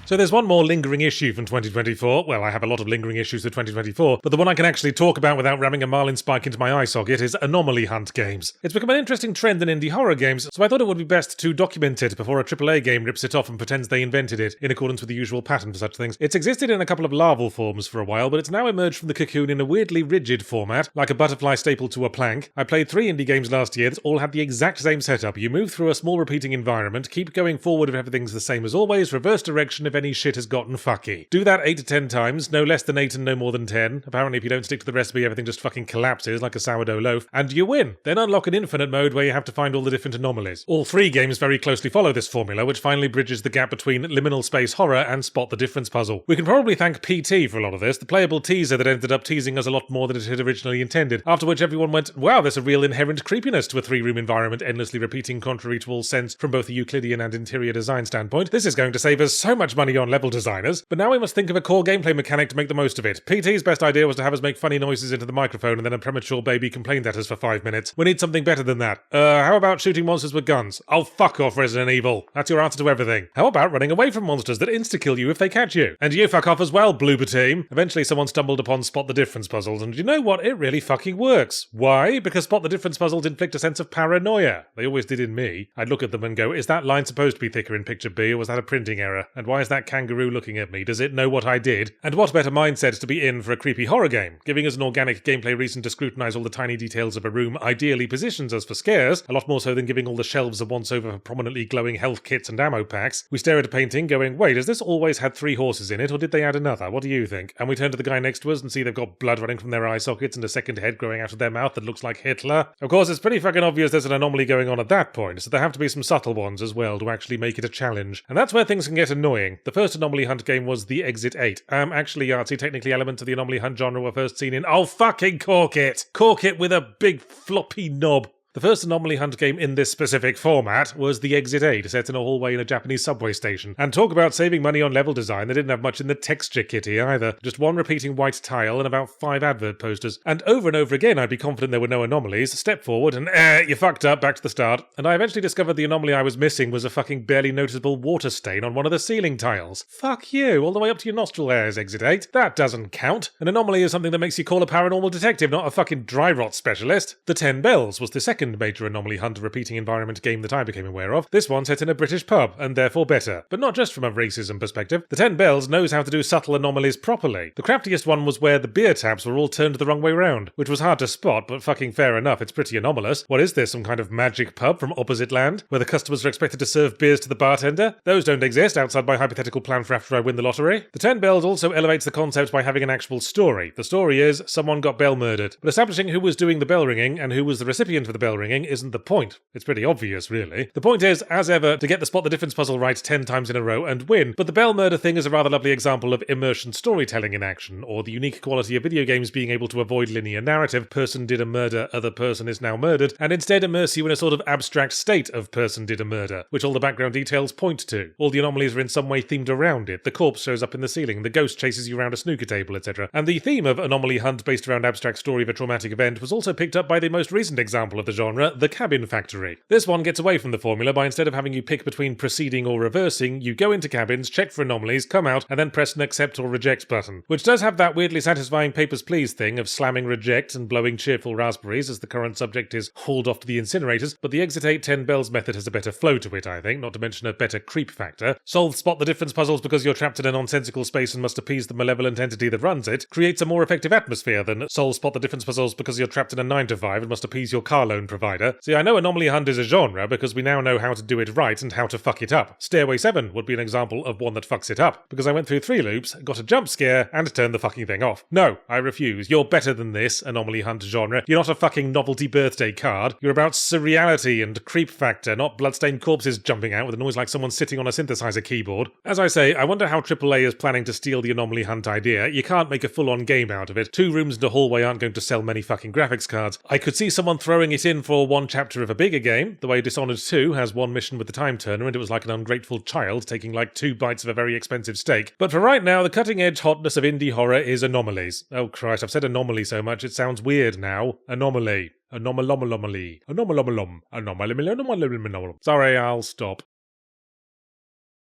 So there's one more lingering issue from 2024. Well, I have a lot of lingering issues with 2024, but the one I can actually talk about without ramming a marlin spike into my eye socket is anomaly hunt games. It's become an interesting trend in indie horror games, so I thought it would be best to document it before a AAA game rips it off and pretends they invented it, in accordance with the usual pattern for such things. It's existed in a couple of larval forms for a while, but it's now emerged from the cocoon in a weirdly rigid format, like a butterfly stapled to a plank. I played 3 indie games last year that all had the exact same setup. You move through a small repeating environment, keep going forward if everything's the same as always, reverse direction if any shit has gotten fucky. Do that 8 to 10 times, no less than 8 and no more than 10. Apparently if you don't stick to the recipe everything just fucking collapses like a sourdough loaf, and you win. Then unlock an infinite mode where you have to find all the different anomalies. All 3 games very closely follow this formula, which finally bridges the gap between liminal space horror and spot the difference puzzle. We can probably thank PT for a lot of this, the playable teaser that ended up teasing us a lot more than it had originally intended, after which everyone went, wow, there's a real inherent creepiness to a 3-room environment endlessly repeating contrary to all sense from both a Euclidean and interior design standpoint. This is going to save us so much money on level designers, but now we must think of a core gameplay mechanic to make the most of it. PT's best idea was to have us make funny noises into the microphone and then a premature baby complained at us for 5 minutes. We need something better than that. How about shooting monsters with guns? Oh, fuck off, Resident Evil. That's your answer to everything. How about running away from monsters that insta-kill you if they catch you? And you fuck off as well, Bloober Team. Eventually someone stumbled upon spot the difference puzzles, and you know what? It really fucking works. Why? Because spot the difference puzzles inflict a sense of paranoia. They always did in me. I'd look at them and go, is that line supposed to be thicker in picture B, or was that a printing error? And why is that kangaroo looking at me? Does it know what I did? And what better mindset to be in for a creepy horror game? Giving us an organic gameplay reason to scrutinize all the tiny details of a room ideally positions us for scares, a lot more so than giving all the shelves a once-over for prominently glowing health kits and ammo packs. We stare at a painting going, wait, has this always had 3 horses in it, or did they add another? What do you think? And we turn to the guy next to us and see they've got blood running from their eye sockets and a second head growing out of their mouth that looks like Hitler. Of course, it's pretty fucking obvious there's an anomaly going on at that point, so there have to be some subtle ones as well to actually make it a challenge. And that's where things can get annoying. The first anomaly hunt game was the Exit 8. Actually, Yahtzee, technically elements of the anomaly hunt genre were first seen in— oh, fucking cork it! Cork it with a big floppy knob. The first anomaly hunt game in this specific format was the Exit 8, set in a hallway in a Japanese subway station. And talk about saving money on level design, they didn't have much in the texture kitty either. Just 1 repeating white tile and about 5 advert posters. And over again I'd be confident there were no anomalies, step forward and you fucked up, back to the start. And I eventually discovered the anomaly I was missing was a fucking barely noticeable water stain on one of the ceiling tiles. Fuck you, all the way up to your nostril hairs, Exit 8. That doesn't count. An anomaly is something that makes you call a paranormal detective, not a fucking dry rot specialist. The 10 Bells was the second major anomaly hunt repeating environment game that I became aware of. This one set in a British pub, and therefore better. But not just from a racism perspective. The 10 Bells knows how to do subtle anomalies properly. The craftiest one was where the beer taps were all turned the wrong way round, which was hard to spot, but fucking fair enough, it's pretty anomalous. What is this, some kind of magic pub from opposite land, where the customers are expected to serve beers to the bartender? Those don't exist outside my hypothetical plan for after I win the lottery. The 10 Bells also elevates the concept by having an actual story. The story is, someone got bell murdered. But establishing who was doing the bell ringing and who was the recipient for the bell ringing isn't the point. It's pretty obvious, really. The point is, as ever, to get the spot the difference puzzle right 10 times in a row and win. But the bell murder thing is a rather lovely example of immersion storytelling in action, or the unique quality of video games being able to avoid linear narrative, person did a murder, other person is now murdered, and instead immerse you in a sort of abstract state of person did a murder, which all the background details point to. All the anomalies are in some way themed around it. The corpse shows up in the ceiling, the ghost chases you around a snooker table, etc. And the theme of anomaly hunt based around abstract story of a traumatic event was also picked up by the most recent example of the genre, The Cabin Factory. This one gets away from the formula by instead of having you pick between proceeding or reversing, you go into cabins, check for anomalies, come out, and then press an accept or reject button. Which does have that weirdly satisfying Papers, Please thing of slamming reject and blowing cheerful raspberries as the current subject is hauled off to the incinerators, but the Exit 8 10 Bells method has a better flow to it, I think, not to mention a better creep factor. Solve spot the difference puzzles because you're trapped in a nonsensical space and must appease the malevolent entity that runs it, creates a more effective atmosphere than solve spot the difference puzzles because you're trapped in a 9 to 5 and must appease your car loan provider. See, I know Anomaly Hunt is a genre because we now know how to do it right and how to fuck it up. Stairway 7 would be an example of one that fucks it up, because I went through 3 loops, got a jump scare, and turned the fucking thing off. No, I refuse. You're better than this, Anomaly Hunt genre. You're not a fucking novelty birthday card. You're about surreality and creep factor, not bloodstained corpses jumping out with a noise like someone sitting on a synthesizer keyboard. As I say, I wonder how AAA is planning to steal the Anomaly Hunt idea. You can't make a full-on game out of it. 2 rooms and a hallway aren't going to sell many fucking graphics cards. I could see someone throwing it in for 1 chapter of a bigger game, the way Dishonored 2 has 1 mission with the time turner and it was like an ungrateful child taking like 2 bites of a very expensive steak. But for right now, the cutting-edge hotness of indie horror is anomalies. Oh Christ, I've said anomaly so much it sounds weird now. Anomaly. Anomalomalomaly. Anomalomolom. Anomaly. Sorry, I'll stop.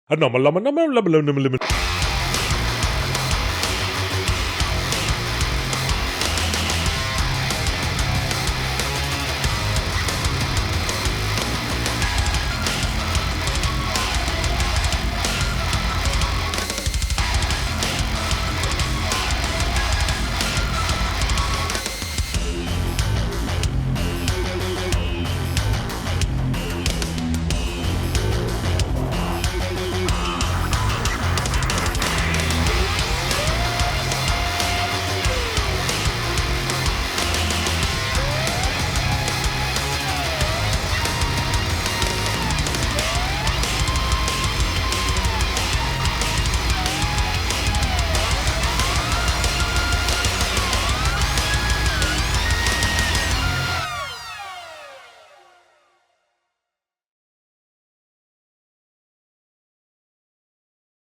Anomaloma.